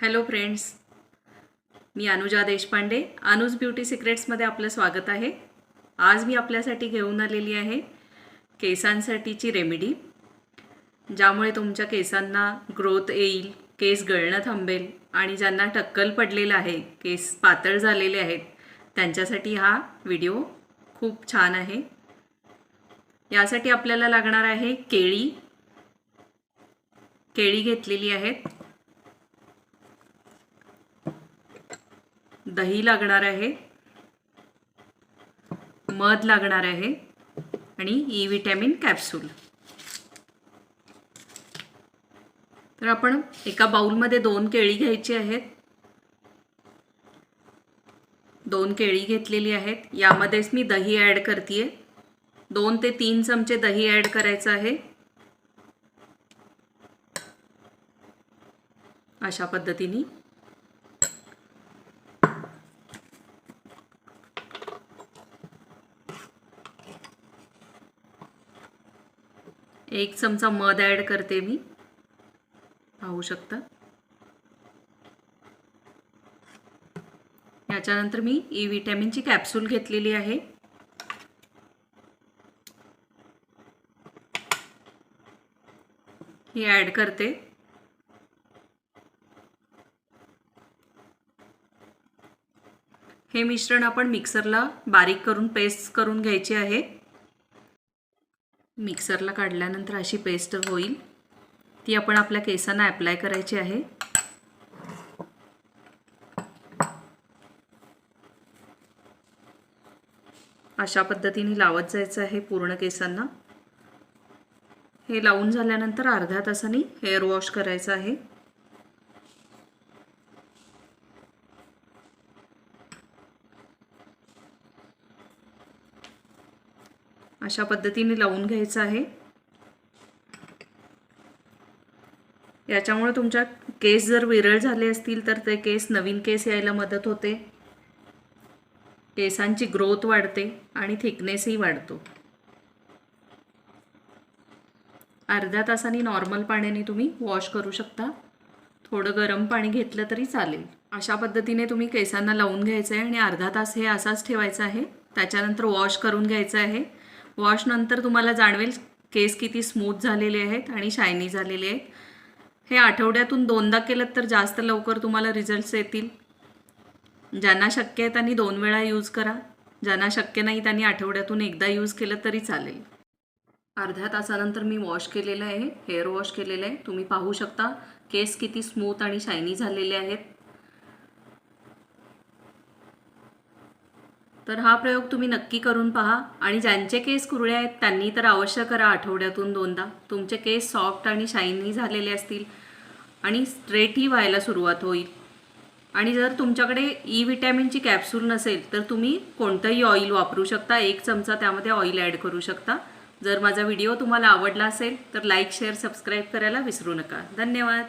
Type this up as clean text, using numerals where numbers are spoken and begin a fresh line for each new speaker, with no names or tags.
Hello friends, मी Anuja Deshpande. Anuj beauty सिक्रेट्समध्ये आपलं स्वागत आहे. आज मी आपल्यासाठी घेऊन आलेली आहे केसांसाठीची रेमेडी, ज्यामुळे तुमच्या केसांना ग्रोथ येईल, केस गळणं थांबेल आणि ज्यांना टक्कल पडलेलं आहे, केस पातळ झालेले आहेत, त्यांच्यासाठी हा व्हिडिओ खूप छान आहे. यासाठी आपल्याला लागणार आहे केळी घेतलेली आहेत, दही लागणार आहे, मध लागणार आहे आणि ई विटॅमिन कॅप्सूल. तर आपण एका बाउलमध्ये 2 केळी घ्यायची आहेत. 2 केळी घेतलेली आहेत. यामध्येच मी दही ॲड करते. 2 ते 3 चमचे दही ॲड करायचं आहे. अशा पद्धतीने एक चमचा मध ॲड करते मी, पाहू शकता. याच्यानंतर मी ई विटॅमिनची कॅप्सूल घेतलेली आहे. ही ॲड करते. हे मिश्रण आपण मिक्सरला बारीक करून पेस्ट करून घ्यायची आहे. मिक्सरला काढल्यानंतर अशी पेस्ट होईल, ती आपण आपल्या केसांना अप्लाय करायची आहे. अशा पद्धतीने लावत जायचं आहे पूर्ण केसांना. हे लावून झाल्यानंतर अर्ध्या तासाने हेअर वॉश करायचं आहे. अशा पद्धतीने लावून घ्यायचं आहे. याच्यामुळे तुमच्या केस जर विरळ झाले असतील तर ते केस नवीन केस यायला मदत होते, केसांची ग्रोथ वाढते आणि थिकनेसही वाढतो. अर्ध्या तासाने नॉर्मल पाण्याने तुम्ही वॉश करू शकता. थोडं गरम पाणी घेतलं तरी चालेल. अशा पद्धतीने तुम्ही केसांना लावून घ्यायचं आहे आणि अर्धा तास हे असाच ठेवायचं आहे. त्याच्यानंतर वॉश करून घ्यायचं आहे. वॉश नंतर तुम्हाला जाणवेल केस किती स्मूथ झालेले आहेत आणि शायनी झालेले आहेत. हे आठवड्यातून 2दा केलं तर जास्त लवकर तुम्हाला रिझल्ट्स येतील. ज्यांना शक्य आहे त्यांनी 2 वेळा यूज करा. ज्यांना शक्य नाही त्यांनी आठवड्यातून एकदा यूज केलं तरी चालेल. अर्ध्या तासानंतर मी वॉश केलेलं आहे, हेअर वॉश केलेलं आहे. तुम्ही पाहू शकता केस किती स्मूथ आणि शायनी झालेले आहेत. तर हा प्रयोग तुम्ही नक्की करून पहा आणि ज्यांचे केस कुरळे आहेत त्यांनी तर अवश्य करा आठवड्यातून 2दा. तुमचे केस सॉफ्ट आणि शायनी झालेले असतील आणि स्ट्रेटही व्हायला सुरुवात होईल. आणि जर तुमच्याकडे ई विटॅमिनची कॅप्सूल नसेल तर तुम्ही कोणतंही ऑइल वापरू शकता. 1 चमचा त्यामध्ये ऑइल ॲड करू शकता. जर माझा व्हिडिओ तुम्हाला आवडला असेल तर लाईक, शेअर, सबस्क्राईब करायला विसरू नका. धन्यवाद.